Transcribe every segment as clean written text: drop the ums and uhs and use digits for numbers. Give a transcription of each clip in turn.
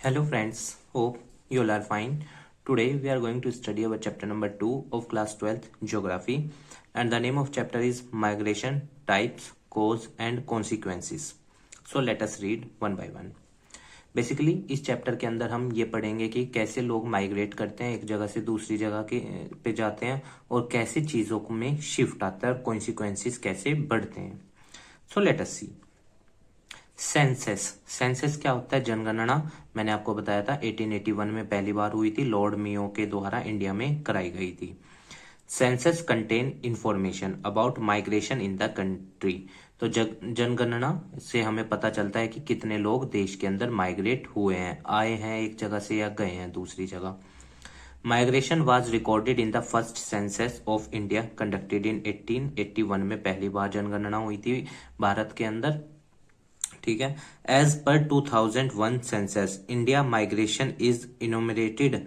Hello friends, hope you all are fine. Today we are going to study our chapter number 2 of class 12th geography, and the name of chapter is migration, types, cause and consequences. So let us read one by one. Basically इस chapter के अंदर हम ये पढ़ेंगे कि कैसे लोग migrate करते हैं, एक जगह से दूसरी जगह के पे जाते हैं और कैसे चीजों में शिफ्ट आता है और कॉन्सिक्वेंसेस कैसे बढ़ते हैं. सो लेट अस सी. सेंसस. सेंसस क्या होता है? जनगणना. मैंने आपको बताया था 1881 में पहली बार हुई थी, लॉर्ड मियो के द्वारा इंडिया में कराई गई थी. Census contain information about migration in the country. तो जनगणना से हमें पता चलता है कि कितने लोग देश के अंदर माइग्रेट हुए हैं, आए हैं एक जगह से या गए हैं दूसरी जगह. Migration was recorded in the first census of India conducted in 1881 में पहली बार जनगणना हुई थी भारत के अंदर. ठीक है. As per 2001 census India migration is enumerated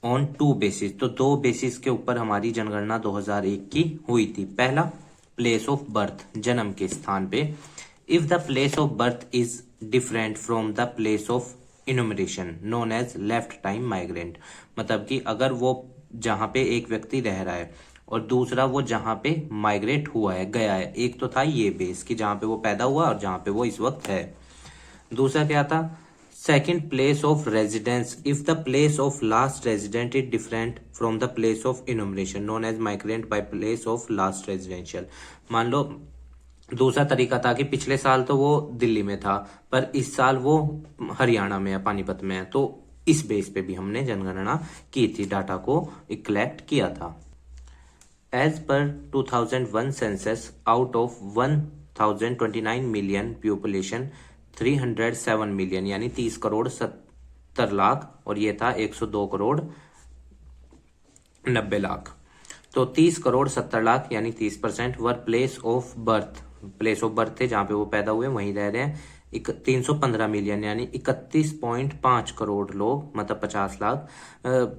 on 2 basis. तो 2 बेसिस के ऊपर हमारी जनगणना 2001 की हुई थी. पहला, प्लेस ऑफ बर्थ, जन्म के स्थान पे. If the place of birth is different from the place of enumeration known as lifetime migrant. मतलब कि अगर वो जहां पे एक व्यक्ति रह रहा है और दूसरा वो जहां पे माइग्रेट हुआ है, गया है. एक तो था ये बेस कि जहां पे वो पैदा हुआ और जहां पे वो इस वक्त है. दूसरा क्या था? Second, place of residence. If the place of last resident is different from the place of enumeration known as migrant by place of last residential. मान लो दूसरा तरीका था कि पिछले साल तो वो दिल्ली में था पर इस साल वो हरियाणा में है, पानीपत में है. तो इस बेस पे भी हमने जनगणना की थी, डाटा को कलेक्ट किया था. As per 2001 census, out of 1029 million population, 307 million यानी 30 करोड़ 70 लाख, और ये था 102 करोड़ 90 लाख. तो 30 करोड़ 70 लाख यानी 30% were place of birth. Place of birth थे जहां पे वो पैदा हुए, वहीं रह रहे हैं. 315 मिलियन यानी 31.5 करोड़ लोग, मतलब 50 लाख.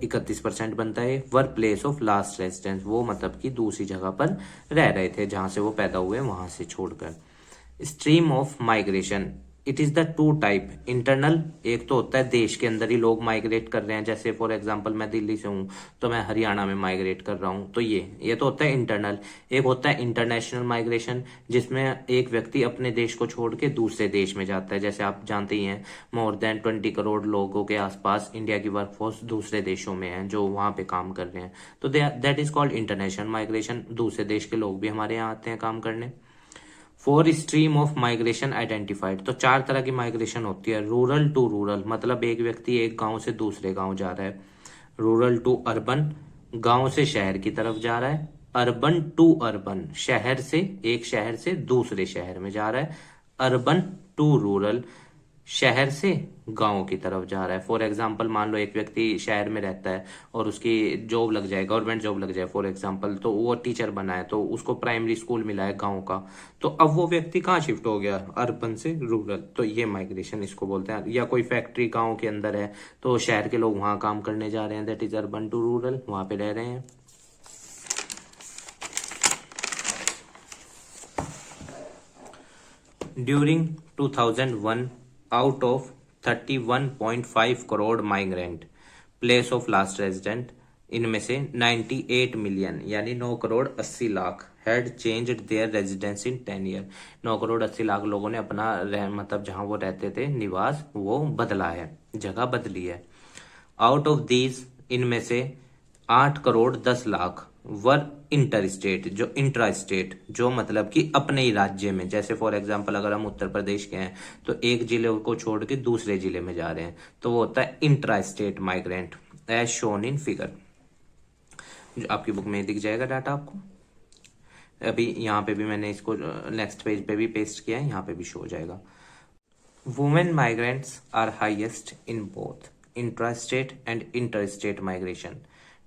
31% बनता है. वर प्लेस ऑफ लास्ट रेजिडेंस, वो मतलब कि दूसरी जगह पर रह रहे थे जहां से वो पैदा हुए, वहां से छोड़कर. Stream of migration, it is the 2 type. Internal, एक तो होता है देश के अंदर ही लोग माइग्रेट कर रहे हैं, जैसे फॉर एग्जांपल मैं दिल्ली से हूं तो मैं हरियाणा में माइग्रेट कर रहा हूं, तो ये तो होता है इंटरनल. एक होता है इंटरनेशनल माइग्रेशन, जिसमें एक व्यक्ति अपने देश को छोड़ के दूसरे देश में जाता है. जैसे आप जानते ही हैं, मोर देन 20 करोड़ लोगों के आसपास इंडिया की वर्कफोर्स दूसरे देशों में है जो वहां पे काम कर रहे हैं. तो that is called international migration. दूसरे देश के लोग भी हमारे यहाँ आते हैं काम करने. 4 स्ट्रीम ऑफ माइग्रेशन आइडेंटिफाइड. तो 4 तरह की माइग्रेशन होती है. रूरल टू रूरल, मतलब एक व्यक्ति एक गांव से दूसरे गांव जा रहा है. रूरल टू अर्बन, गांव से शहर की तरफ जा रहा है. अर्बन टू अर्बन, एक शहर से दूसरे शहर में जा रहा है. अर्बन टू रूरल, शहर से गांव की तरफ जा रहा है. फॉर एग्जाम्पल मान लो एक व्यक्ति शहर में रहता है और उसकी जॉब लग जाए, गवर्नमेंट जॉब लग जाए फॉर एग्जाम्पल, तो वो टीचर बना है, तो उसको प्राइमरी स्कूल मिला है गांव का, तो अब वो व्यक्ति कहाँ शिफ्ट हो गया? अर्बन से रूरल. तो ये माइग्रेशन इसको बोलते हैं. या कोई फैक्ट्री गाँव के अंदर है तो शहर के लोग वहां काम करने जा रहे हैं, that is urban to rural, वहां पे रह रहे हैं. During 2001, out of 31.5 crore migrant place of last resident, इनमें से 98 मिलियन यानी 9 crore 80 lakh had changed their residence in 10 year. 9 crore 80 lakh लोगों ने अपना मतलब जहां वो रहते थे निवास, वो बदला है, जगह बदली है. आउट ऑफ दीज, इनमें से 8 करोड़ 10 लाख वर इंटर स्टेट, जो इंट्रा स्टेट, जो मतलब कि अपने ही राज्य में. जैसे फॉर एग्जांपल अगर हम उत्तर प्रदेश के हैं तो एक जिले को छोड़ के दूसरे जिले में जा रहे हैं, तो वो होता है intra state migrant, as shown in figure. जो आपकी बुक में दिख जाएगा डाटा आपको. अभी यहाँ पे भी मैंने इसको नेक्स्ट पेज पे भी पेस्ट किया है, यहाँ पे भी शो हो जाएगा. Women migrants are highest in both intra state and inter state migration.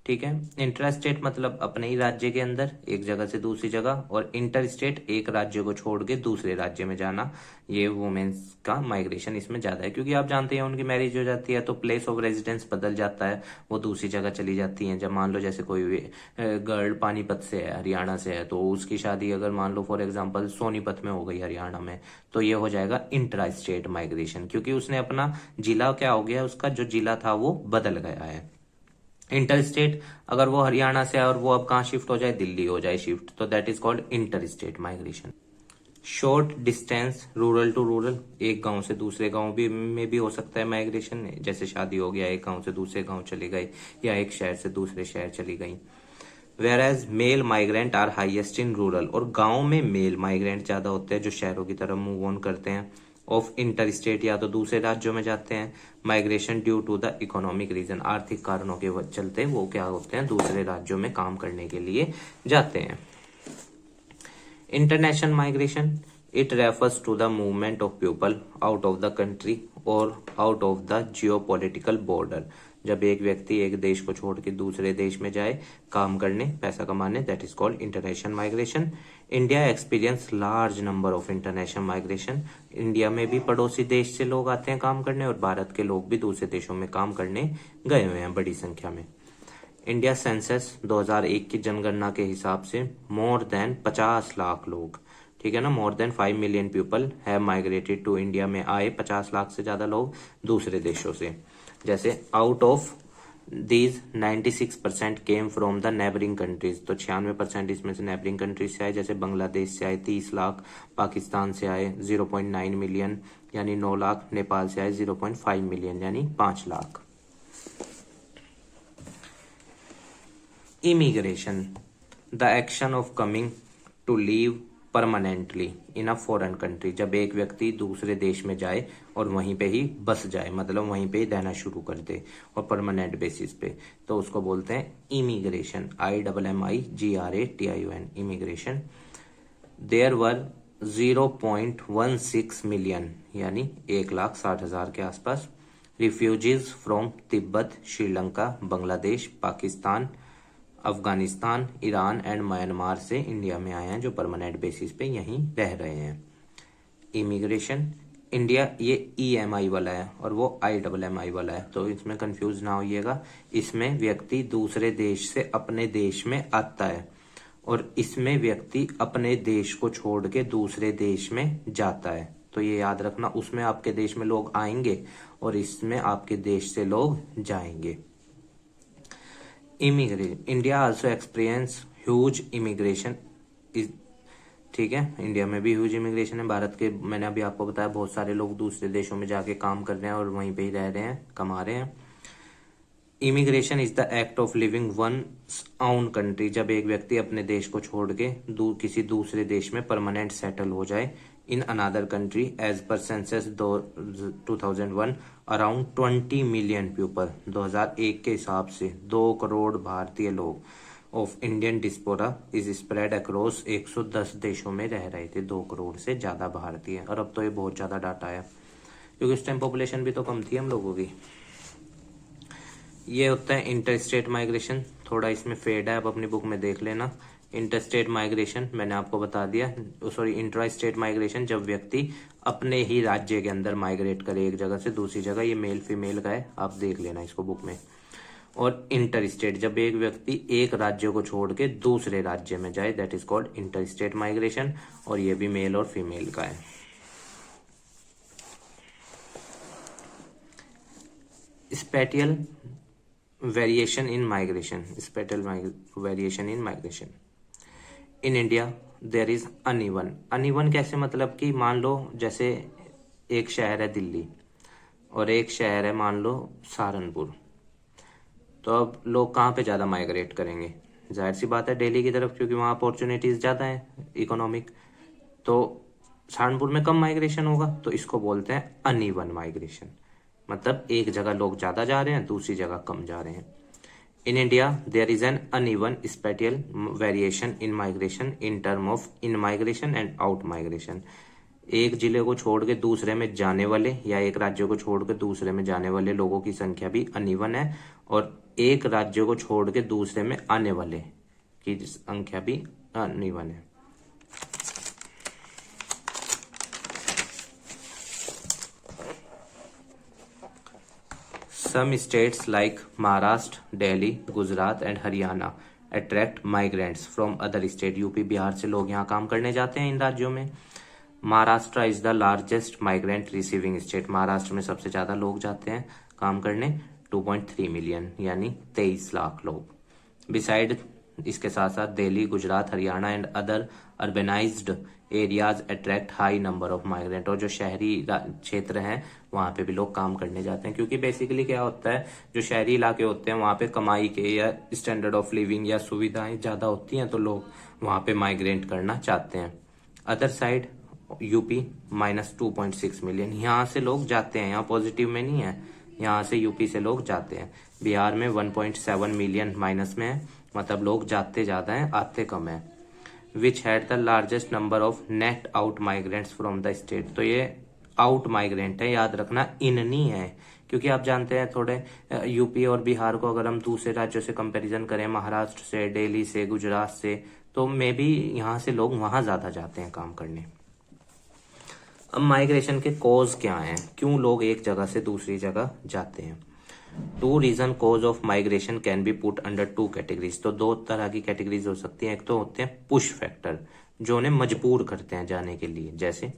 ठीक है। इंट्रा स्टेट मतलब अपने ही राज्य के अंदर एक जगह से दूसरी जगह, और इंटर स्टेट एक राज्य को छोड़ के दूसरे राज्य में जाना। ये वुमेन्स का माइग्रेशन इसमें ज्यादा है, क्योंकि आप जानते हैं उनकी मैरिज हो जाती है तो प्लेस ऑफ रेजिडेंस बदल जाता है, वो दूसरी जगह चली जाती हैं। जब मान लो जैसे कोई गर्ल पानीपत से है, हरियाणा से है, तो उसकी शादी अगर मान लो फॉर एग्जाम्पल सोनीपत में हो गई हरियाणा में, तो ये हो जाएगा इंट्रा स्टेट माइग्रेशन, क्योंकि उसने अपना जिला क्या हो गया, उसका जो जिला था वो बदल गया है। इंटर स्टेट अगर वो हरियाणा से है और वो अब कहाँ शिफ्ट हो जाए, दिल्ली हो जाए शिफ्ट, तो that is called inter state migration. Short distance rural to rural, एक गांव से दूसरे गांव भी में भी हो सकता है माइग्रेशन, जैसे शादी हो गया एक गांव से दूसरे गांव चले गए, या एक शहर से दूसरे शहर चली गई। Whereas male migrant are highest in rural, और गांव में मेल माइग्रेंट ज्यादा होते हैं जो शहरों की तरफ मूव ऑन करते हैं। ऑफ इंटर स्टेट या तो दूसरे राज्यों में जाते हैं। Migration due to the economic reason, आर्थिक कारणों के चलते वो क्या होते हैं, दूसरे राज्यों में काम करने के लिए जाते हैं। International migration, it refers to the movement of people out of the country और out of the geopolitical border. जब एक व्यक्ति एक देश को छोड़ के दूसरे देश में जाए काम करने, पैसा कमाने, that is called international migration. India experience large number of international migration, India में भी पड़ोसी देश से लोग आते हैं काम करने, और भारत के लोग भी दूसरे देशों में काम करने गए हुए हैं बड़ी संख्या में। इंडिया सेंसस 2001 की जनगणना के हिसाब से मोर देन 50 लाख लोग, ठीक है ना, more than 5 million people have migrated to India, में आए 50 लाख से ज्यादा लोग दूसरे देशों से। जैसे out of these 96% came from the neighbouring countries, तो 96% इसमें से नेबरिंग कंट्रीज से आए, जैसे बांग्लादेश से आए 30 लाख, पाकिस्तान से आए 0.9 मिलियन यानी 9 लाख, नेपाल से आए 0.5 मिलियन यानी 5 lakh. Immigration, the action of coming to live permanently in a foreign country, जब एक व्यक्ति दूसरे देश में जाए और वहीं पे ही बस जाए, मतलब वहीं पे ही रहना शुरू कर दे और परमानेंट बेसिस पे, तो उसको बोलते हैं immigration. IMMIGRATION, immigration. There were 0.16 million यानी 1,60,000 के आसपास refugees from Tibet, Sri Lanka, Bangladesh, Pakistan, Afghanistan, Iran and Myanmar से इंडिया में आए हैं, जो परमानेंट बेसिस पे यहीं रह रहे हैं। इमिग्रेशन, इंडिया ये EMI वाला है और वो IMMI वाला है, तो इसमें कंफ्यूज ना होइएगा। इसमें व्यक्ति दूसरे देश से अपने देश में आता है, और इसमें व्यक्ति अपने देश को छोड़ के दूसरे देश में जाता है, तो ये याद रखना, उसमें आपके देश में लोग आएंगे और इसमें आपके देश से लोग जाएंगे। Immigration, India also experience huge immigration, ठीक है, इंडिया में भी ह्यूज इमिग्रेशन है। भारत के, मैंने अभी आपको बताया, बहुत सारे लोग दूसरे देशों में जाके काम कर रहे हैं और वहीं पे ही रह रहे हैं, कमा रहे हैं। Immigration is the act of living one own country, जब एक व्यक्ति अपने देश को छोड़ के किसी दूसरे देश में परमानेंट सेटल हो जाए। In another country, as per census 2001 around 20 million people, 2001 के हिसाब से 2 करोड़ भारतीय लोग of Indian diaspora is spread across 110 देशों में रह रहे थे, 2 करोड़ से ज्यादा भारतीय। और अब तो ये बहुत ज्यादा डाटा है, क्योंकि उस टाइम पॉपुलेशन भी तो कम थी हम लोगों की। ये होता है इंटर स्टेट माइग्रेशन, थोड़ा इसमें फेड है, आप अपनी बुक में देख लेना। इंटर स्टेट माइग्रेशन मैंने आपको बता दिया, सॉरी इंट्रा स्टेट माइग्रेशन, जब व्यक्ति अपने ही राज्य के अंदर माइग्रेट करे एक जगह से दूसरी जगह, ये मेल फीमेल का है, आप देख लेना इसको बुक में। और इंटर स्टेट, जब एक व्यक्ति एक राज्य को छोड़ के दूसरे राज्य में जाए, that is called inter state migration, और ये भी मेल और फीमेल का है। Spatial variation in migration, spatial variation in migration in India there is uneven. Uneven कैसे, मतलब कि मान लो जैसे एक शहर है दिल्ली और एक शहर है मान लो सहारनपुर, तो अब लोग कहाँ पे ज्यादा माइग्रेट करेंगे, जाहिर सी बात है दिल्ली की तरफ, क्योंकि वहां अपॉर्चुनिटीज ज्यादा है इकोनॉमिक, तो सहारनपुर में कम माइग्रेशन होगा, तो इसको बोलते हैं अनइवन माइग्रेशन, मतलब एक जगह लोग ज्यादा जा रहे हैं दूसरी जगह कम जा रहे हैं। In India, there is an uneven spatial variation in migration in term of in migration and out migration. एक जिले को छोड़ के दूसरे में जाने वाले या एक राज्य को छोड़ के दूसरे में जाने वाले लोगों की संख्या भी अनइवन है, और एक राज्य को छोड़ के दूसरे में आने वाले की संख्या भी आने वाले। Some states like Maharashtra, Delhi, Gujarat and Haryana attract migrants from other state। UP Bihar से लोग यहाँ काम करने जाते हैं इन राज्यों में। Maharashtra is the largest migrant receiving state. Maharashtra में सबसे ज्यादा लोग जाते हैं काम करने, 2.3 मिलियन यानी 23 लाख लोग। बिसाइड इसके साथ साथ Delhi, Gujarat, Haryana and other urbanised areas attract high number of migrant. और जो शहरी क्षेत्र हैं वहां पे भी लोग काम करने जाते हैं, क्योंकि बेसिकली क्या होता है, जो शहरी इलाके होते हैं वहां पे कमाई के या स्टैंडर्ड ऑफ लिविंग या सुविधाएं ज्यादा होती हैं, तो लोग वहां पे माइग्रेट करना चाहते हैं। अदर साइड यूपी -2.6 मिलियन, यहाँ से लोग जाते हैं, यहाँ पॉजिटिव में नहीं है, यहाँ से यूपी से लोग जाते हैं। बिहार में 1.7 मिलियन माइनस में है, मतलब लोग जाते ज्यादा हैं आते कम है। Which had the largest number of net out migrants from the state. तो ये आउट माइग्रेंट है, याद रखना इन नहीं है, क्योंकि आप जानते हैं थोड़े यूपी और बिहार को अगर हम दूसरे राज्यों से कंपैरिजन करें, महाराष्ट्र से, दिल्ली से, गुजरात से, तो मे बी यहाँ से लोग वहां ज्यादा जाते हैं काम करने। अब माइग्रेशन के कॉज क्या हैं, क्यों लोग एक जगह से दूसरी जगह जाते हैं। 2 reason cause of migration can be put under 2 categories. तो 2 तरह की कैटेगरीज हो सकती हैं। एक तो होते हैं पुश फैक्टर, जो उन्हें मजबूर करते हैं जाने के लिए, जैसे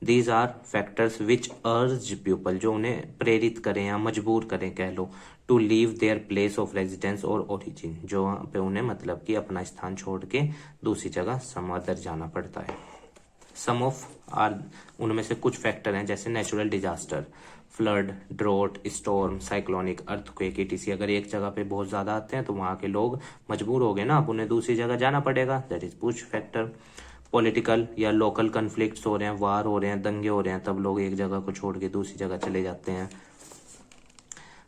दीज आर फैक्टर्स विच अर्ज पीपल, जो उन्हें प्रेरित करें या मजबूर करें कह लो, to leave their place of residence और ओरिजिन, जो वहां पे उन्हें मतलब कि अपना स्थान छोड़ के दूसरी जगह समादर जाना पड़ता है। सम ऑफ आर, उनमें से कुछ फैक्टर हैं जैसे natural disaster, flood, draught, storm, cyclonic, earthquake, etc। अगर एक जगह पे बहुत ज्यादा आते हैं तो वहां के लोग मजबूर हो गए ना, अब उन्हें दूसरी जगह जाना पड़ेगा, that is push factor. Political या लोकल कन्फ्लिक्ट्स हो रहे हैं, वार हो रहे हैं, दंगे हो रहे हैं, तब लोग एक जगह को छोड़ के दूसरी जगह चले जाते हैं।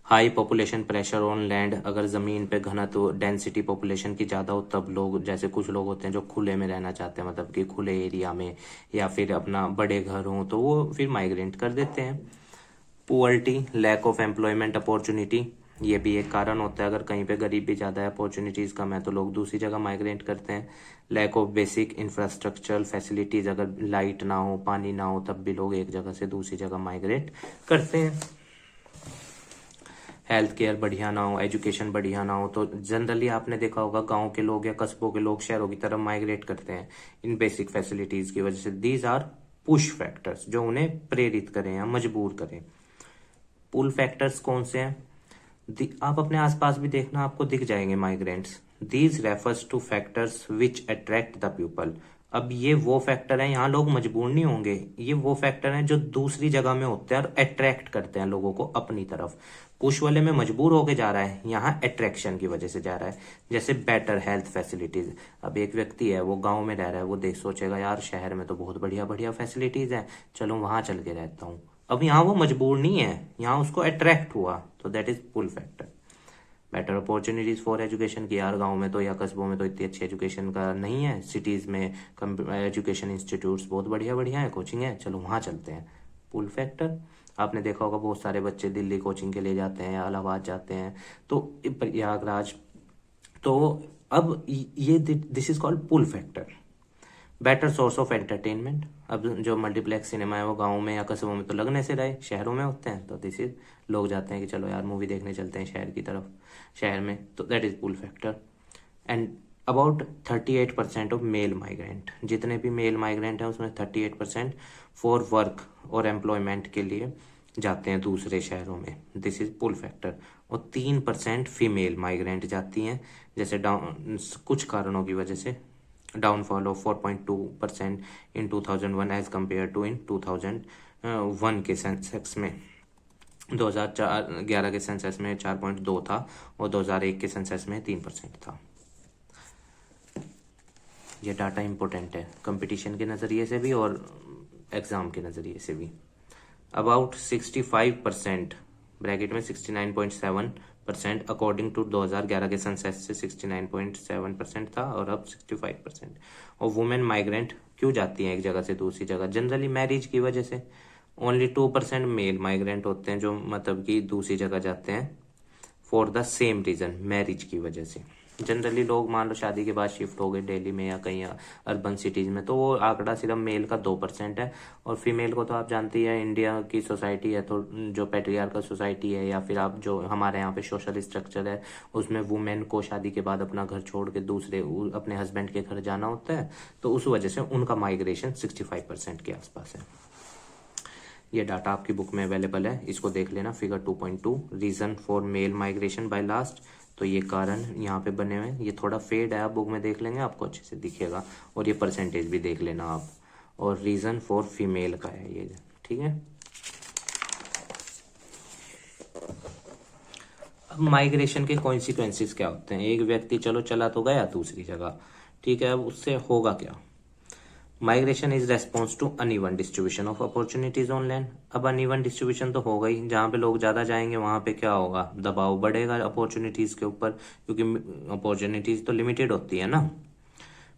High population pressure on land, अगर जमीन पे घनत्व डेंसिटी पॉपुलेशन की ज्यादा हो तब लोग, जैसे कुछ लोग होते हैं जो खुले में रहना चाहते हैं, मतलब कि खुले एरिया में, या फिर अपना बड़े घर हो, तो वो फिर माइग्रेट कर देते हैं। Poverty, lack of employment opportunity, ये भी एक कारण होता है। अगर कहीं पे गरीबी ज्यादा है, अपॉर्चुनिटीज कम है, तो लोग दूसरी जगह माइग्रेट करते हैं। Lack of basic infrastructural facilities, अगर लाइट ना हो, पानी ना हो, तब भी लोग एक जगह से दूसरी जगह माइग्रेट करते हैं। हेल्थ केयर बढ़िया ना हो, एजुकेशन बढ़िया ना हो, तो जनरली आपने देखा होगा गांव के लोग या कस्बों के लोग शहरों की तरफ माइग्रेट करते हैं इन बेसिक फैसिलिटीज की वजह से। दीज आर पुश फैक्टर्स, जो उन्हें प्रेरित करें या मजबूर करें। पुल फैक्टर्स कौन से हैं, आप अपने आसपास भी देखना, आपको दिख जाएंगे migrants. These refers two factors which attract the people. अब ये वो फैक्टर हैं, यहाँ लोग मजबूर नहीं होंगे, ये वो फैक्टर हैं जो दूसरी जगह में होते हैं और अट्रैक्ट करते हैं लोगों को अपनी तरफ। पुश वाले में मजबूर होके जा रहा है, यहाँ अट्रैक्शन की वजह से जा रहा है। जैसे बेटर हेल्थ फैसिलिटीज, अब एक व्यक्ति है वो गांव में रह रहा है, वो देख सोचेगा यार शहर में तो बहुत बढ़िया बढ़िया फैसिलिटीज है, चलो वहां चल के रहता हूँ। अब यहाँ वो मजबूर नहीं है, यहाँ उसको अट्रैक्ट हुआ, तो that is pull factor. Better opportunities for education की, यार गांव में तो या कस्बों में तो इतनी अच्छी एजुकेशन का नहीं है, सिटीज में एजुकेशन इंस्टीट्यूट्स बहुत बढ़िया बढ़िया है, कोचिंग है, चलो वहां चलते हैं, पुल फैक्टर। आपने देखा होगा बहुत सारे बच्चे दिल्ली कोचिंग के लिए जाते हैं या इलाहाबाद जाते हैं, तो प्रयागराज, तो अब ये this is called pull factor. Better source of entertainment, अब जो मल्टीप्लेक्स सिनेमा है वो गाँव में या कस्बों में तो लगने से रहे, शहरों में होते हैं, तो दिस इज, लोग जाते हैं कि चलो यार मूवी देखने चलते हैं शहर की तरफ, शहर में, तो that is pull factor. And about 38% of male migrant, जितने भी मेल माइग्रेंट हैं उसमें 38% फॉर वर्क और एम्प्लॉयमेंट के लिए जाते हैं दूसरे शहरों में, दिस इज पुल फैक्टर। और 3% फीमेल माइग्रेंट जाती हैं, जैसे कुछ कारणों की वजह से, downfall of 4.2% in 2001 as compare to in 2001 के सेंसेक्स में। 2011 के सेंसस में 4.2 था और 2001 के सेंसस में 3% था। ये डाटा इंपॉर्टेंट है कंपटीशन के नजरिए से भी और एग्जाम के नजरिए से भी। अबाउट 65%, ब्रैकेट में 69.7% अकॉर्डिंग टू 2011 के सेंसस से 69.7% था और अब 65%। और वुमेन माइग्रेंट क्यों जाती हैं एक जगह से दूसरी जगह, जनरली मैरिज की वजह से। ओनली 2% मेल माइग्रेंट होते हैं जो मतलब कि दूसरी जगह जाते हैं for the same reason, marriage की वजह से। जनरली लोग मान लो शादी के बाद शिफ्ट हो गए दिल्ली में या कहीं अर्बन सिटीज में, तो वो आंकड़ा सिर्फ मेल का 2% है। और फीमेल को तो आप जानती है, इंडिया की सोसाइटी है तो जो पैट्रियार्कल सोसाइटी है, या फिर आप जो हमारे यहाँ पे सोशल स्ट्रक्चर है, उसमें वुमेन को शादी के बाद अपना घर छोड़ के दूसरे अपने हस्बैंड के घर जाना होता है, तो उस वजह से उनका माइग्रेशन 65% के आसपास है। ये डाटा आपकी बुक में अवेलेबल है, इसको देख लेना। Figure 2.2 reason for male migration by last, तो ये कारण यहाँ पे बने हुए हैं। ये थोड़ा फेड है, आप बुक में देख लेंगे आपको अच्छे से दिखेगा। और ये परसेंटेज भी देख लेना आप। और रीजन फॉर फीमेल का है ये, ठीक है। अब माइग्रेशन के कॉन्सिक्वेंसेस क्या होते हैं? एक व्यक्ति चलो चला तो गया दूसरी जगह, ठीक है, अब उससे होगा क्या? Migration is response to uneven distribution of opportunities on land. अब अनइवन डिस्ट्रीब्यूशन तो हो गई, जहाँ पे लोग ज्यादा जाएंगे वहां पे क्या होगा? दबाव बढ़ेगा अपॉर्चुनिटीज के ऊपर, क्योंकि अपॉर्चुनिटीज तो लिमिटेड होती है ना।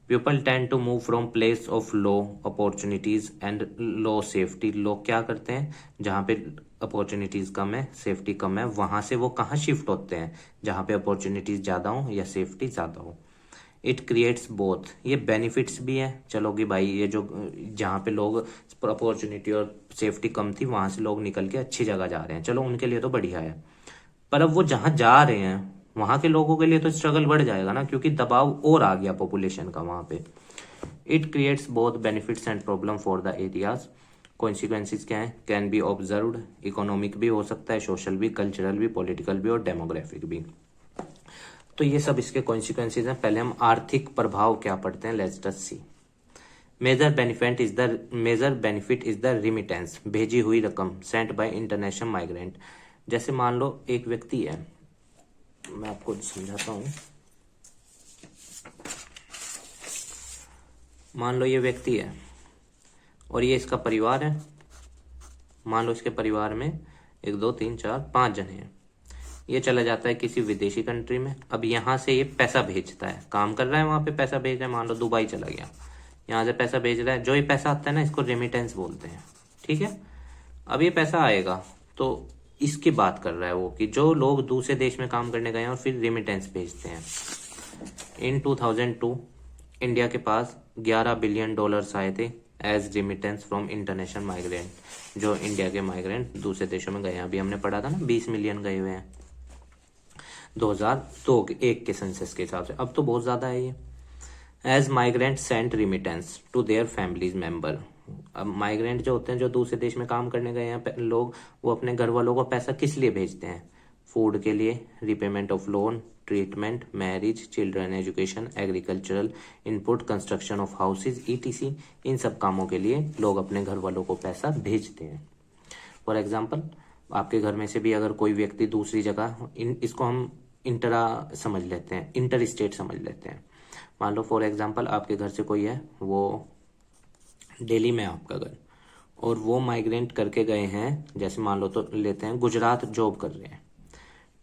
People tend to move from place of low opportunities and low safety. लोग क्या करते हैं, जहाँ पे अपॉर्चुनिटीज कम है, सेफ्टी कम है, वहां से वो कहाँ शिफ्ट होते हैं? जहाँ पे अपॉर्चुनिटीज ज्यादा हो या सेफ्टी ज्यादा हो। इट क्रिएट्स बोथ, ये बेनिफिट्स भी है, चलो कि भाई ये जो जहाँ पे लोग अपॉर्चुनिटी और सेफ्टी कम थी वहां से लोग निकल के अच्छी जगह जा रहे हैं, चलो उनके लिए तो बढ़िया है। पर अब वो जहाँ जा रहे हैं वहां के लोगों के लिए तो स्ट्रगल बढ़ जाएगा ना, क्योंकि दबाव और आ गया पॉपुलेशन का वहां पे। It creates both benefits and problem for the areas. Consequences क्या है? कैन बी ऑब्जर्व्ड, इकोनॉमिक भी हो सकता है, सोशल भी, कल्चरल भी, पॉलिटिकल भी और डेमोग्राफिक भी। तो ये सब इसके कॉन्सिक्वेंसेज हैं। पहले हम आर्थिक प्रभाव क्या पढ़ते हैं, let's just see. Major benefit is the remittance, भेजी हुई रकम, सेंट बाय इंटरनेशनल माइग्रेंट। जैसे मान लो एक व्यक्ति है, मैं आपको समझाता हूं। मान लो ये व्यक्ति है और ये इसका परिवार है। मान लो इसके परिवार में 1 2 3 4 5 जने हैं। ये चला जाता है किसी विदेशी कंट्री में। अब यहाँ से ये पैसा भेजता है, काम कर रहा है वहां पे, पैसा भेज रहा है। मान लो दुबई चला गया, यहाँ से पैसा भेज रहा है। जो ये पैसा आता है ना, इसको रेमिटेंस बोलते हैं, ठीक है। अब ये पैसा आएगा तो इसकी बात कर रहा है वो, कि जो लोग दूसरे देश में काम करने गए हैं और फिर रेमिटेंस भेजते हैं। इन 2002 इंडिया के पास $11 बिलियन आए थे as remittance from international migrant, जो इंडिया के माइग्रेंट दूसरे देशों में गए हैं। अभी हमने पढ़ा था ना 20 मिलियन गए हुए हैं 2001 के सेंसस के हिसाब से। अब तो बहुत ज्यादा है ये। As migrant sent remittance to their families member. अब माइग्रेंट जो होते हैं, जो दूसरे देश में काम करने गए हैं लोग, वो अपने घर वालों को पैसा किस लिए भेजते हैं? फूड के लिए, repayment of loan, treatment, marriage, children education, agricultural input, construction of houses, ETC. इन सब कामों के लिए लोग अपने घर वालों को पैसा भेजते हैं। फॉर एग्जाम्पल, आपके घर में से भी अगर कोई व्यक्ति दूसरी जगह, इसको हम इंटरा समझ लेते हैं, इंटर स्टेट समझ लेते हैं। मान लो फॉर एग्जाम्पल आपके घर से कोई है, वो दिल्ली में आपका घर, और वो माइग्रेंट करके गए हैं, जैसे मान लो तो लेते हैं गुजरात जॉब कर रहे हैं,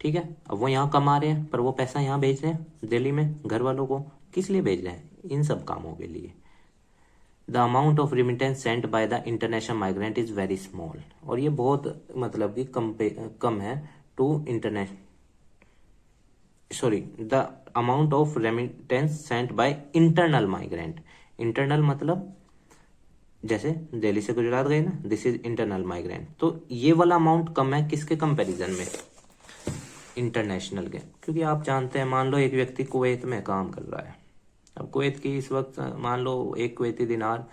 ठीक है। अब वो यहाँ कमा रहे हैं, पर वो पैसा यहाँ भेज रहे हैं दिल्ली में घर वालों को। किस लिए भेज रहे हैं? इन सब कामों के लिए। The amount of remittance sent by the international migrant is very small, और ये बहुत मतलब कि कम है to international, sorry, the amount of remittance sent by internal migrant. Internal मतलब जैसे दिल्ली से गुजरात गए ना, दिस इज इंटरनल माइग्रेंट। तो ये वाला अमाउंट कम है किसके कंपैरिजन में? इंटरनेशनल के। क्योंकि आप जानते हैं, मान लो एक व्यक्ति कुवैत में काम कर रहा है। अब कुवैत की इस वक्त मान लो एक कुवैती दिनार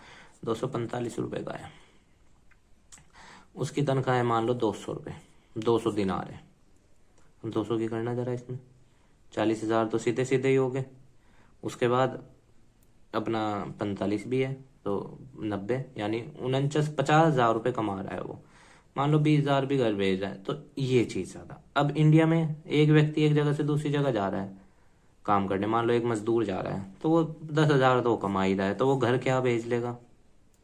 245 रुपए का है, उसकी तनख्वाह है मान लो 200 रुपए, 200 दिनार है। 200 की करना जरा इसमें, 40,000 तो सीधे सीधे ही हो गए। उसके बाद अपना 45 भी है तो 90, यानी 50,000 रुपये कमा रहा है वो। मान लो 20,000 भी घर भेज रहा है, तो ये चीज ज्यादा। अब इंडिया में एक व्यक्ति एक जगह से दूसरी जगह जा रहा है काम करने, मान लो एक मजदूर जा रहा है, तो वो 10,000 तो वो कमा ही रहा है, तो वो घर क्या भेज लेगा?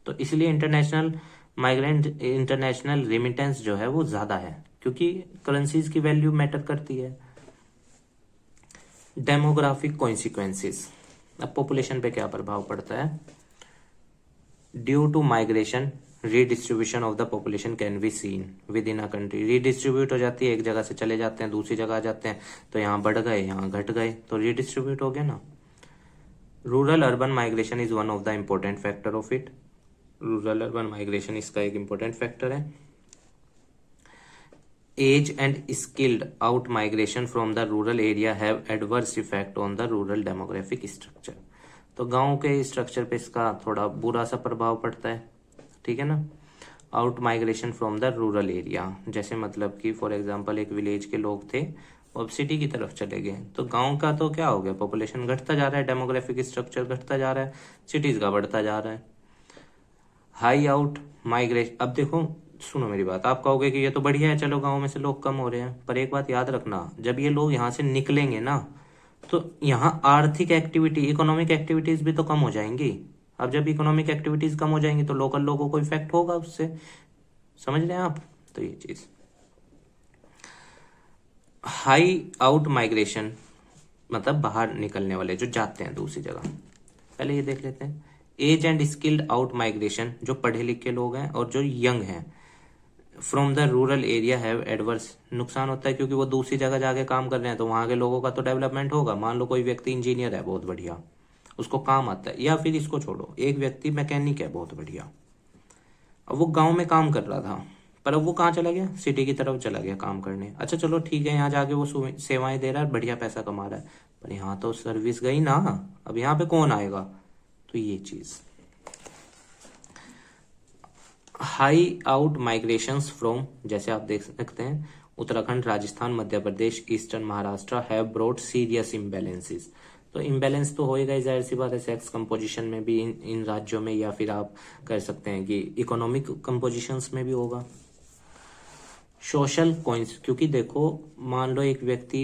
तो इसलिए इंटरनेशनल माइग्रेंट, इंटरनेशनल रेमिटेंस जो है वो ज्यादा है, क्योंकि करेंसीज की वैल्यू मैटर करती है। डेमोग्राफिक कॉन्सिक्वेंसेस, अब पॉपुलेशन पे क्या प्रभाव पड़ता है? Due to migration redistribution of the population can be seen within a country. Redistribute हो जाती है, एक जगह से चले जाते हैं दूसरी जगह आ जाते हैं, तो यहाँ बढ़ गए यहाँ घट गए, तो रीडिस्ट्रीब्यूट हो गया ना। Rural urban migration is one of the important factor of it. Rural urban migration इसका एक इम्पोर्टेंट फैक्टर है। Age and skilled out migration from the rural area have adverse effect on the rural demographic structure. तो गांव के structure पे इसका थोड़ा बुरा सा प्रभाव पड़ता है, ठीक है ना। Out migration from the rural area, जैसे मतलब कि फॉर एग्जांपल एक विलेज के लोग थे अब सिटी की तरफ चले गए, तो गांव का तो क्या हो गया, पॉपुलेशन घटता जा रहा है, डेमोग्राफिक स्ट्रक्चर घटता जा रहा है, सिटीज का बढ़ता जा रहा है। हाई आउट माइग्रेशन, अब देखो सुनो मेरी बात, आप कहोगे कि ये तो बढ़िया है, चलो गांव में से लोग कम हो रहे हैं, पर एक बात याद रखना, जब ये लोग यहाँ से निकलेंगे ना तो यहाँ आर्थिक एक्टिविटी, इकोनॉमिक एक्टिविटीज भी तो कम हो जाएंगी। अब जब इकोनॉमिक एक्टिविटीज कम हो जाएंगी तो लोकल लोगों को इफेक्ट होगा उससे, समझ रहे हैं आप। तो ये चीज हाई आउट माइग्रेशन मतलब बाहर निकलने वाले जो जाते हैं दूसरी जगह। पहले ये देख लेते हैं, age and skilled out migration, जो पढ़े लिखे लोग हैं और जो यंग हैं, from the rural area have adverse, नुकसान होता है क्योंकि वो दूसरी जगह जाके काम कर रहे हैं, तो वहां के लोगों का तो डेवलपमेंट होगा। मान लो कोई व्यक्ति इंजीनियर है बहुत बढ़िया, उसको काम आता है, या फिर इसको छोड़ो एक व्यक्ति मैकेनिक है बहुत बढ़िया, अब वो गांव में काम कर रहा था, पर अब वो कहाँ चला गया, सिटी की तरफ चला गया काम करने। अच्छा चलो ठीक है, यहाँ जाके वो सेवाएं दे रहा है, बढ़िया पैसा कमा रहा है, पर यहाँ तो सर्विस गई ना, अब यहाँ पे कौन आएगा। तो ये चीज हाई आउट माइग्रेशंस फ्रॉम, जैसे आप देख सकते हैं Uttarakhand, Rajasthan, Madhya Pradesh, eastern Maharashtra have brought serious imbalances. तो इम्बैलेंस तो होएगा ही, जाहिर सी बात है, सेक्स कंपोजिशन में भी इन राज्यों में, या फिर आप कह सकते हैं कि इकोनॉमिक कंपोजिशंस में भी होगा। सोशल कोइंस, क्योंकि देखो मान लो एक व्यक्ति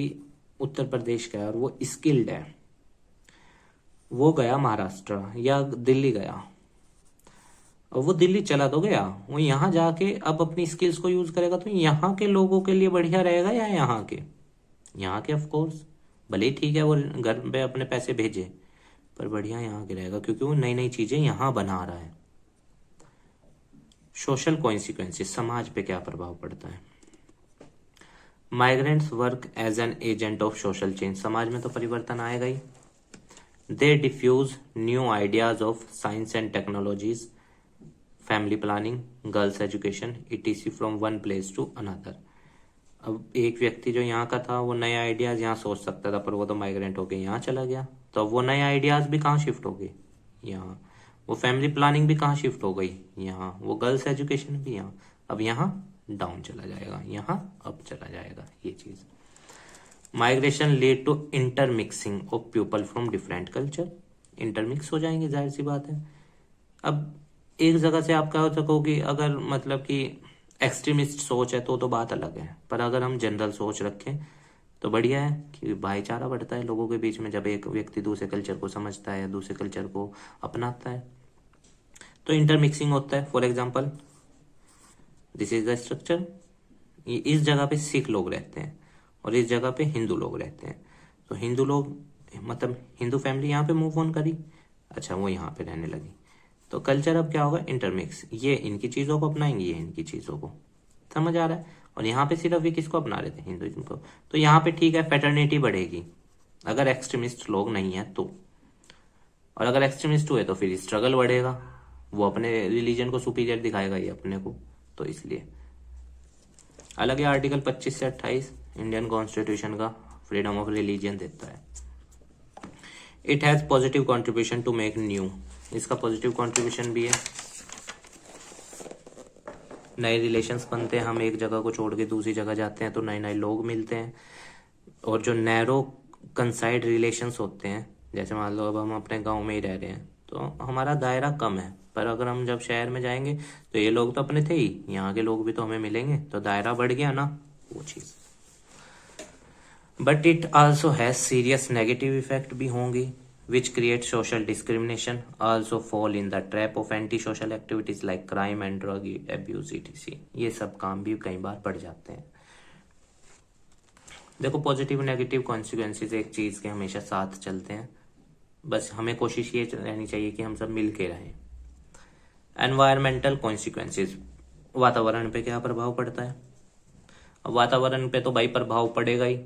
उत्तर प्रदेश का है और वो स्किल्ड है, वो गया महाराष्ट्र या दिल्ली गया, और वो दिल्ली चला तो गया, वो यहाँ जाके अब अपनी स्किल्स को यूज करेगा, तो यहाँ के लोगों के लिए बढ़िया रहेगा या यहाँ के ऑफ कोर्स, भले ही ठीक है वो घर पे अपने पैसे भेजे, पर बढ़िया यहाँ के रहेगा क्योंकि वो नई नई चीजें यहाँ बना रहा है। सोशल कॉन्सिक्वेंसेस, समाज पे क्या प्रभाव पड़ता है। Migrants work as an agent of social change, समाज में तो परिवर्तन आएगा ही। They diffuse new ideas of science and technologies, family planning, girls education etc from one place to another. अब एक व्यक्ति जो यहाँ का था वो नए आइडियाज यहाँ सोच सकता था, पर वो तो माइग्रेंट होके यहाँ चला गया, तो अब वो नए आइडियाज भी कहाँ शिफ्ट हो गए, यहाँ। वो फैमिली प्लानिंग भी कहाँ शिफ्ट हो गई, यहाँ। वो गर्ल्स एजुकेशन भी यहाँ, अब यहाँ डाउन चला जाएगा, यहाँ अप चला जाएगा, ये चीज। Migration lead to intermixing of people from different culture, intermix हो जाएंगे, जाहिर सी बात है। अब एक जगह से आप कह सकोगे अगर मतलब कि एक्सट्रीमिस्ट सोच है तो बात अलग है, पर अगर हम जनरल सोच रखें तो बढ़िया है कि भाईचारा बढ़ता है लोगों के बीच में, जब एक व्यक्ति दूसरे कल्चर को समझता है, दूसरे कल्चर को अपनाता है, तो इंटरमिक्सिंग होता है। For example this is the structure, इस जगह पे सिख लोग रहते हैं और इस जगह पे हिंदू लोग रहते हैं, तो हिंदू लोग मतलब हिंदू फैमिली यहाँ पे मूव ऑन करी, अच्छा वो यहाँ पे रहने लगी, तो कल्चर अब क्या होगा, इंटरमिक्स, ये इनकी चीजों को अपनाएंगे, ये इनकी चीजों को, समझ आ रहा है। और यहाँ पे सिर्फ ये किसको अपना रहे थे, हिंदुइज्म को, तो यहाँ पे ठीक है फैटर्निटी बढ़ेगी अगर एक्सट्रीमिस्ट लोग नहीं है तो, और अगर एक्सट्रीमिस्ट हुए तो फिर स्ट्रगल बढ़ेगा, वो अपने रिलीजन को सुपीरियर दिखाएगा ये अपने को, तो इसलिए अलग है। आर्टिकल 25 से 28 इंडियन कॉन्स्टिट्यूशन का फ्रीडम ऑफ रिलीजन देता है। It has positive contribution to make new, इसका पॉजिटिव कंट्रीब्यूशन भी है, नए रिलेशंस बनते हैं, हम एक जगह को छोड़ के दूसरी जगह जाते हैं तो नए नए लोग मिलते हैं, और जो नैरो कंसाइड रिलेशंस होते हैं, जैसे मान लो अब हम अपने गांव में ही रह रहे हैं तो हमारा दायरा कम है, पर अगर हम जब शहर में जाएंगे तो ये लोग तो अपने थे ही, यहाँ के लोग भी तो हमें मिलेंगे, तो दायरा बढ़ गया ना, वो चीज। But it also has serious negative effect भी होंगी, which create social discrimination, also fall in the trap of anti-social activities like crime and drug abuse etc. ये सब काम भी कई बार बढ़ जाते हैं। देखो पॉजिटिव नेगेटिव कॉन्सिक्वेंसेस एक चीज के हमेशा साथ चलते हैं, बस हमें कोशिश ये रहनी चाहिए कि हम सब मिल के रहें। एनवायरमेंटल कॉन्सिक्वेंसेस, वातावरण पे क्या प्रभाव पड़ता है। अब वातावरण पे तो भाई प्रभाव पड़ेगा ही।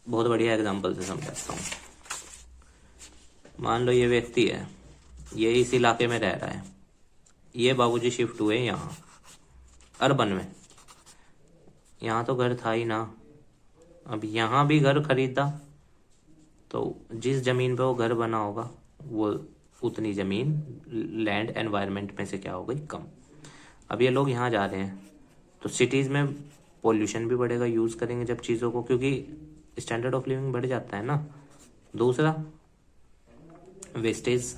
बहुत बढ़िया एग्जांपल से समझाता हूँ। मान लो ये व्यक्ति है, ये इस इलाके में रह रहा है, ये बाबूजी शिफ्ट हुए यहाँ अर्बन में। यहाँ तो घर था ही ना, अब यहाँ भी घर खरीदा तो जिस जमीन पे वो घर बना होगा वो उतनी जमीन लैंड एनवायरनमेंट में से क्या हो गई, कम। अब ये लोग यहाँ जा रहे हैं तो सिटीज में पोल्यूशन भी बढ़ेगा, यूज करेंगे जब चीजों को, क्योंकि स्टैंडर्ड ऑफ लिविंग बढ़ जाता है ना। दूसरा वेस्टेज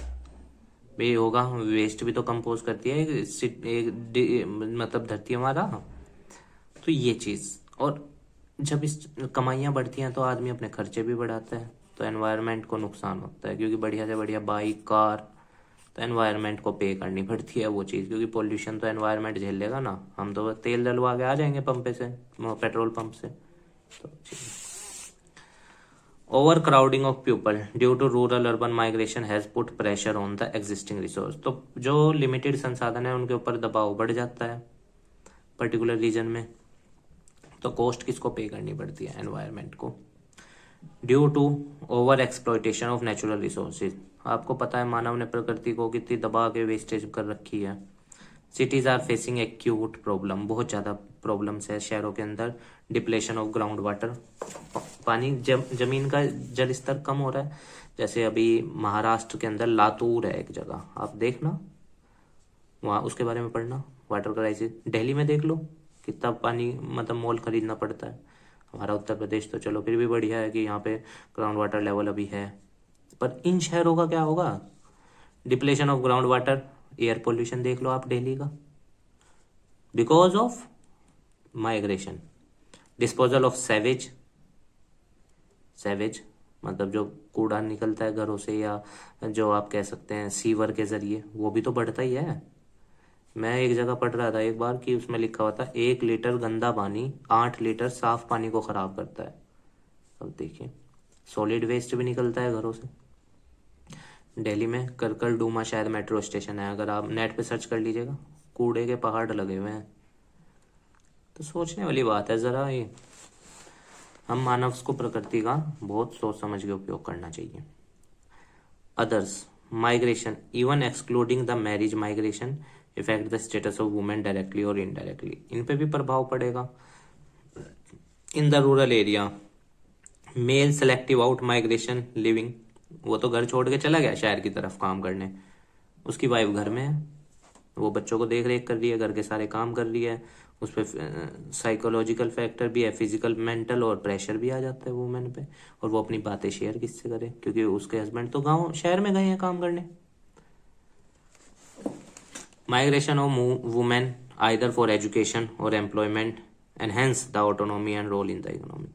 भी होगा, वेस्ट भी तो कंपोज करती है मतलब धरती हमारा। तो ये चीज, और जब इस कमाइयाँ बढ़ती हैं तो आदमी अपने खर्चे भी बढ़ाता है, तो एनवायरनमेंट को नुकसान होता है, क्योंकि बढ़िया से बढ़िया बाइक कार तो एनवायरनमेंट को पे करनी पड़ती है वो चीज़, क्योंकि पोल्यूशन तो एनवायरनमेंट झेल लेगा ना। हम तो तेल डलवा के आ जाएंगे पंप से, पेट्रोल पंप से। तो over crowding of people due to rural urban migration has put pressure on the existing resource, तो जो लिमिटेड संसाधन है उनके ऊपर दबाव बढ़ जाता है पर्टिकुलर रीजन में, तो कॉस्ट किसको पे करनी पड़ती है, एनवायरनमेंट को। Due to over exploitation of natural resources, आपको पता है मानव ने प्रकृति को कितनी दबा के वेस्टेज कर रखी है। Cities are facing acute problem, बहुत ज्यादा प्रॉब्लम्स है शहरों के अंदर। डिप्लेशन ऑफ ग्राउंड वाटर, पानी जमीन का जल स्तर कम हो रहा है। जैसे अभी महाराष्ट्र के अंदर लातूर है एक जगह, आप देखना वहाँ, उसके बारे में पढ़ना, वाटर क्राइसिस। दिल्ली में देख लो कितना पानी मतलब मोल खरीदना पड़ता है। हमारा उत्तर प्रदेश तो चलो फिर भी बढ़िया है कि यहाँ पे ग्राउंड वाटर लेवल अभी है, पर इन शहरों का क्या होगा। Depletion of ground water, air pollution देख लो आप दिल्ली का, because of migration. Disposal of sewage, sewage मतलब जो कूड़ा निकलता है घरों से, या जो आप कह सकते हैं सीवर के जरिए, वो भी तो बढ़ता ही है। मैं एक जगह पढ़ रहा था एक बार कि उसमें लिखा हुआ था 1 लीटर गंदा पानी 8 लीटर साफ पानी को खराब करता है। अब देखिए सॉलिड वेस्ट भी निकलता है घरों से। दिल्ली में करकल डूमा शायद मेट्रो स्टेशन है, अगर आप नेट पे सर्च कर लीजिएगा, कूड़े के पहाड़ लगे हुए हैं। तो सोचने वाली बात है जरा, ये हम मानव को प्रकृति का बहुत सोच समझ के उपयोग करना चाहिए। Others migration even excluding the marriage migration effect the status of women directly और इनडायरेक्टली, इन पे भी प्रभाव पड़ेगा। In the rural area male selective out migration living, वो तो घर छोड़ के चला गया शहर की तरफ काम करने, उसकी वाइफ घर में है, वो बच्चों को देख रेख कर रही है, घर के सारे काम कर रही है, उस पर साइकोलॉजिकल फैक्टर भी है, फिजिकल मेंटल और प्रेशर भी आ जाता है वुमेन पे। और वो अपनी बातें शेयर किससे करे, क्योंकि उसके हस्बैंड तो गांव शहर में गए हैं काम करने। Migration of women either for education और employment enhance the autonomy and role in the economy,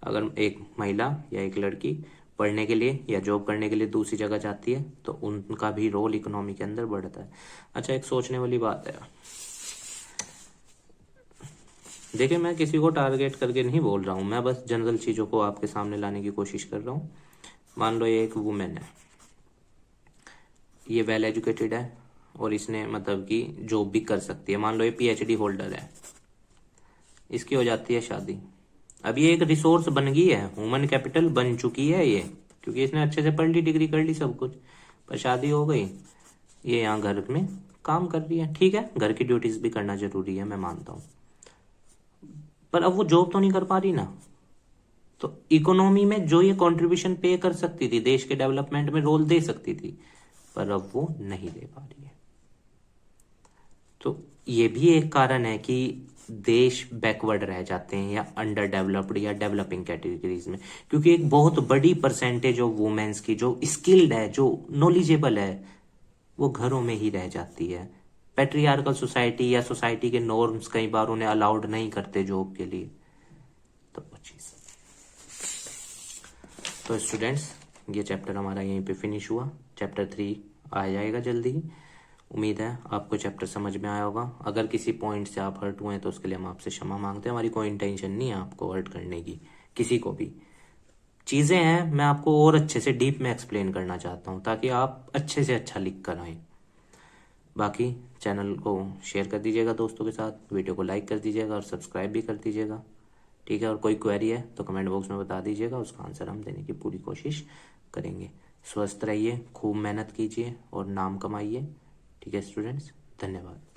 अगर एक महिला या एक लड़की पढ़ने के लिए या जॉब करने के लिए दूसरी जगह जाती है तो उनका भी रोल इकोनॉमी के अंदर बढ़ता है। अच्छा, एक सोचने वाली बात है, देखिए मैं किसी को टारगेट करके नहीं बोल रहा हूँ, मैं बस जनरल चीजों को आपके सामने लाने की कोशिश कर रहा हूँ। मान लो ये एक वुमेन है, ये वेल एजुकेटेड है और इसने मतलब कि जॉब भी कर सकती है, मान लो ये PhD होल्डर है, इसकी हो जाती है शादी। अब ये एक रिसोर्स बन गई है, ह्यूमन कैपिटल बन चुकी है ये, क्योंकि इसने अच्छे से पढ़ ली, डिग्री कर ली, सब कुछ, पर शादी हो गई, ये यहाँ घर में काम कर रही है। ठीक है, घर की ड्यूटीज भी करना जरूरी है, मैं मानता हूँ, पर अब वो जॉब तो नहीं कर पा रही ना। तो इकोनॉमी में जो ये कंट्रीब्यूशन पे कर सकती थी, देश के डेवलपमेंट में रोल दे सकती थी, पर अब वो नहीं दे पा रही है। तो ये भी एक कारण है कि देश बैकवर्ड रह जाते हैं या अंडर डेवलप्ड या डेवलपिंग कैटेगरीज में, क्योंकि एक बहुत बड़ी परसेंटेज ऑफ वुमेन्स की जो स्किल्ड है, जो नॉलेजेबल है, वो घरों में ही रह जाती है। पैट्रियार्कल सोसाइटी या सोसाइटी के नॉर्म्स कई बार उन्हें अलाउड नहीं करते जॉब के लिए, तो वो चीज। तो स्टूडेंट्स, ये चैप्टर हमारा यहीं पे फिनिश हुआ। चैप्टर 3 आ जाएगा जल्दी ही। उम्मीद है आपको चैप्टर समझ में आया होगा। अगर किसी पॉइंट से आप हर्ट हुए हैं तो उसके लिए हम आपसे क्षमा मांगते हैं। हमारी कोई इंटेंशन नहीं है आपको हर्ट करने की, किसी को भी। चीजें हैं, मैं आपको और अच्छे से डीप में एक्सप्लेन करना चाहता हूँ ताकि आप अच्छे से अच्छा लिख कर आए। बाकी चैनल को शेयर कर दीजिएगा दोस्तों के साथ, वीडियो को लाइक कर दीजिएगा और सब्सक्राइब भी कर दीजिएगा। ठीक है, और कोई क्वेरी है तो कमेंट बॉक्स में बता दीजिएगा, उसका आंसर हम देने की पूरी कोशिश करेंगे। स्वस्थ रहिए, खूब मेहनत कीजिए और नाम कमाइए। ठीक है स्टूडेंट्स, धन्यवाद।